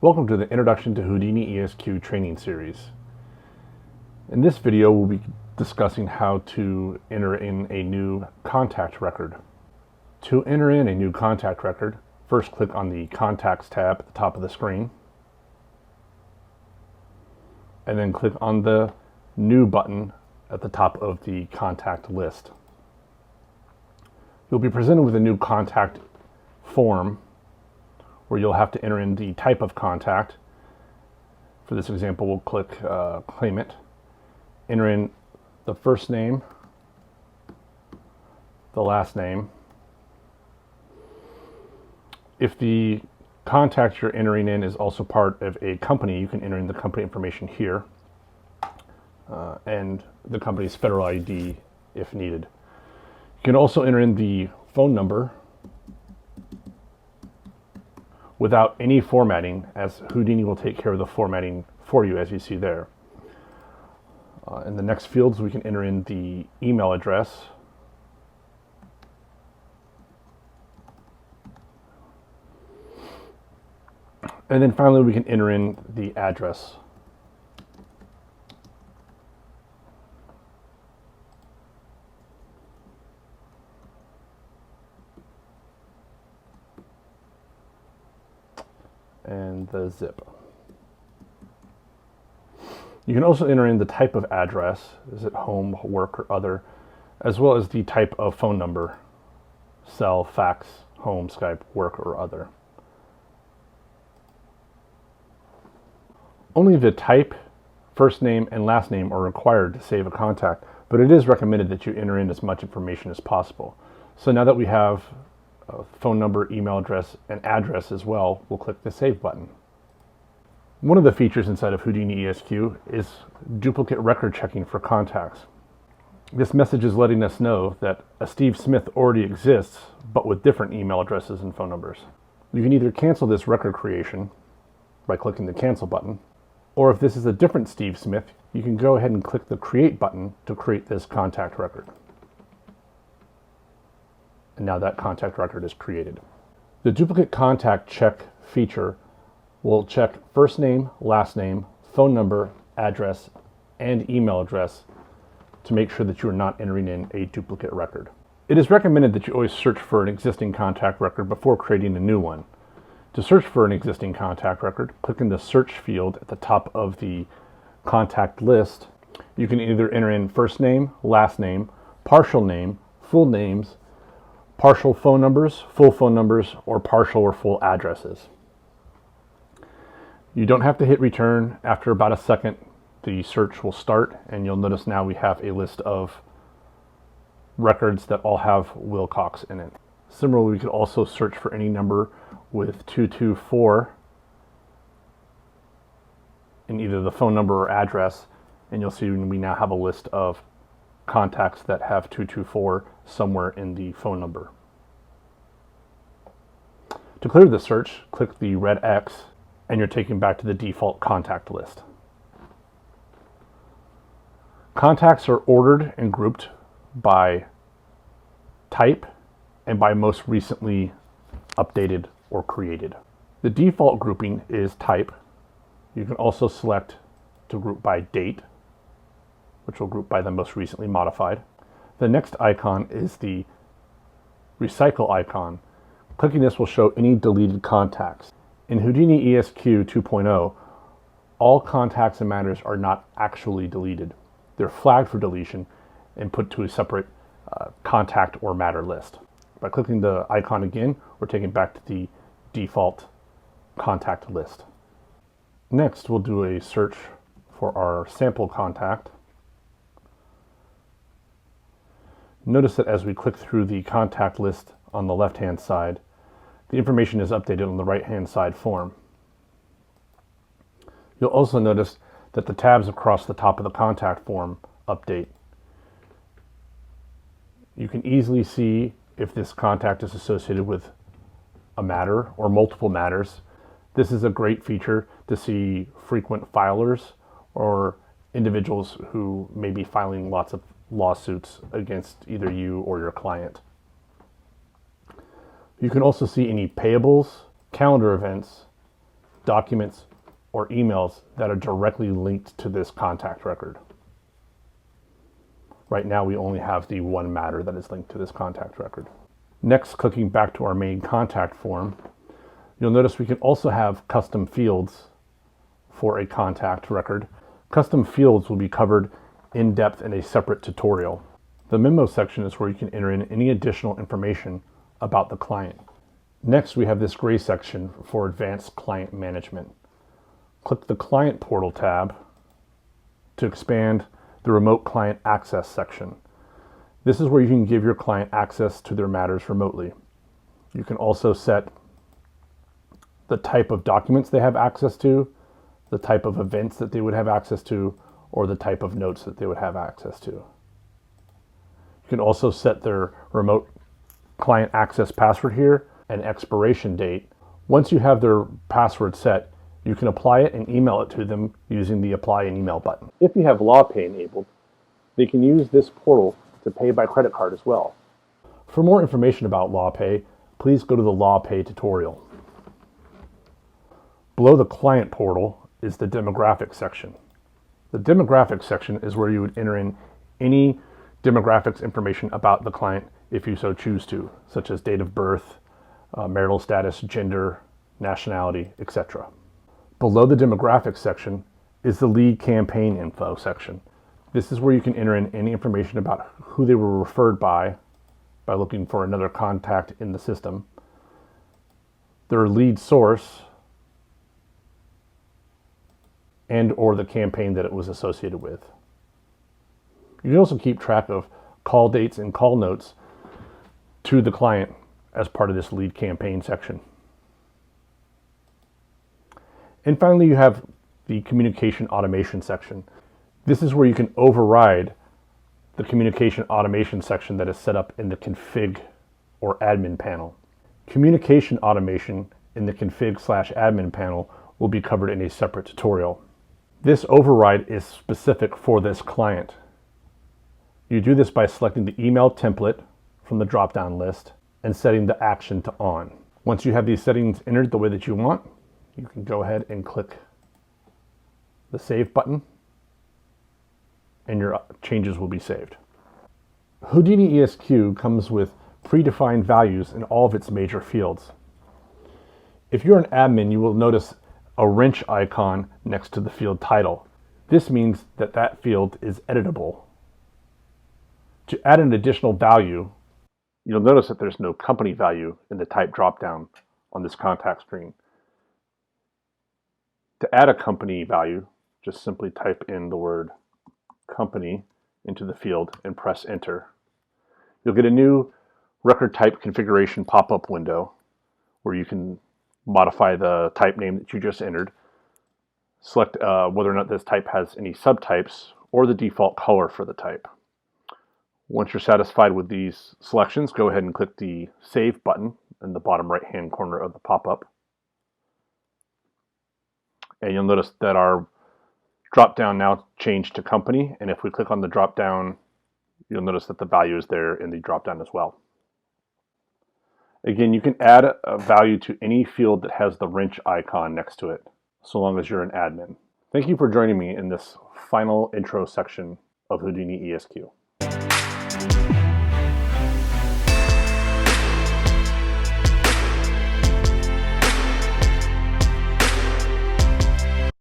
Welcome to the Introduction to HoudiniESQ training series. In this video, we'll be discussing how to enter in a new contact record. To enter in a new contact record, first click on the Contacts tab at the top of the screen, and then click on the New button at the top of the contact list. You'll be presented with a new contact form where you'll have to enter in the type of contact. For this example, we'll click Claimant, enter in the first name, the last name. If the contact you're entering in is also part of a company, you can enter in the company information here and the company's federal ID if needed. You can also enter in the phone number without any formatting, as Houdini will take care of the formatting for you, as you see there. In the next fields, we can enter in the email address, and then finally we can enter in the address. And the zip. You can also enter in the type of address, is it home, work, or other, as well as the type of phone number, cell, fax, home, Skype, work, or other. Only the type, first name, and last name are required to save a contact, but it is recommended that you enter in as much information as possible. So now that we have phone number, email address, and address as well, we'll click the Save button. One of the features inside of HoudiniESQ is duplicate record checking for contacts. This message is letting us know that a Steve Smith already exists, but with different email addresses and phone numbers. You can either cancel this record creation by clicking the Cancel button, or if this is a different Steve Smith, you can go ahead and click the Create button to create this contact record. And now that contact record is created. The duplicate contact check feature will check first name, last name, phone number, address, and email address to make sure that you are not entering in a duplicate record. It is recommended that you always search for an existing contact record before creating a new one. To search for an existing contact record, click in the search field at the top of the contact list. You can either enter in first name, last name, partial name, full names, partial phone numbers, full phone numbers, or partial or full addresses. You don't have to hit return. After about a second, the search will start, and you'll notice now we have a list of records that all have Wilcox in it. Similarly, we could also search for any number with 224 in either the phone number or address, and you'll see we now have a list of contacts that have 224 somewhere in the phone number. To clear the search, click the red X and you're taken back to the default contact list. Contacts are ordered and grouped by type and by most recently updated or created. The default grouping is type. You can also select to group by date, which will group by the most recently modified. The next icon is the recycle icon. Clicking this will show any deleted contacts. In HoudiniESQ 2.0, all contacts and matters are not actually deleted. They're flagged for deletion and put to a separate contact or matter list. By clicking the icon again, we're taken back to the default contact list. Next, we'll do a search for our sample contact. Notice that as we click through the contact list on the left-hand side, the information is updated on the right-hand side form. You'll also notice that the tabs across the top of the contact form update. You can easily see if this contact is associated with a matter or multiple matters. This is a great feature to see frequent filers or individuals who may be filing lots of lawsuits against either you or your client. You can also see any payables, calendar events, documents, or emails that are directly linked to this contact record. Right now, we only have the one matter that is linked to this contact record. Next, clicking back to our main contact form, you'll notice we can also have custom fields for a contact record. Custom fields will be covered in depth in a separate tutorial. The memo section is where you can enter in any additional information about the client. Next, we have this gray section for advanced client management. Click the Client Portal tab to expand the Remote Client Access section. This is where you can give your client access to their matters remotely. You can also set the type of documents they have access to, the type of events that they would have access to, or the type of notes that they would have access to. You can also set their remote client access password here and expiration date. Once you have their password set, you can apply it and email it to them using the Apply an Email button. If you have LawPay enabled, they can use this portal to pay by credit card as well. For more information about LawPay, please go to the LawPay tutorial. Below the Client Portal is the Demographics section. The Demographics section is where you would enter in any demographics information about the client if you so choose to, such as date of birth, marital status, gender, nationality, etc. Below the Demographics section is the Lead Campaign Info section. This is where you can enter in any information about who they were referred by looking for another contact in the system, their lead source, and or the campaign that it was associated with. You can also keep track of call dates and call notes to the client as part of this lead campaign section. And finally, you have the communication automation section. This is where you can override the communication automation section that is set up in the config or admin panel. Communication automation in the config/admin panel will be covered in a separate tutorial. This override is specific for this client. You do this by selecting the email template from the drop-down list and setting the action to on. Once you have these settings entered the way that you want, you can go ahead and click the Save button, and your changes will be saved. HoudiniESQ comes with predefined values in all of its major fields. If you're an admin, you will notice a wrench icon next to the field title. This means that that field is editable. To add an additional value, you'll notice that there's no company value in the type dropdown on this contact screen. To add a company value, just simply type in the word company into the field and press enter. You'll get a new record type configuration pop-up window where you can modify the type name that you just entered, select whether or not this type has any subtypes, or the default color for the type. Once you're satisfied with these selections, go ahead and click the Save button in the bottom right-hand corner of the pop-up. And you'll notice that our drop-down now changed to company, and if we click on the drop-down, you'll notice that the value is there in the drop-down as well. Again, you can add a value to any field that has the wrench icon next to it, so long as you're an admin. Thank you for joining me in this final intro section of HoudiniESQ.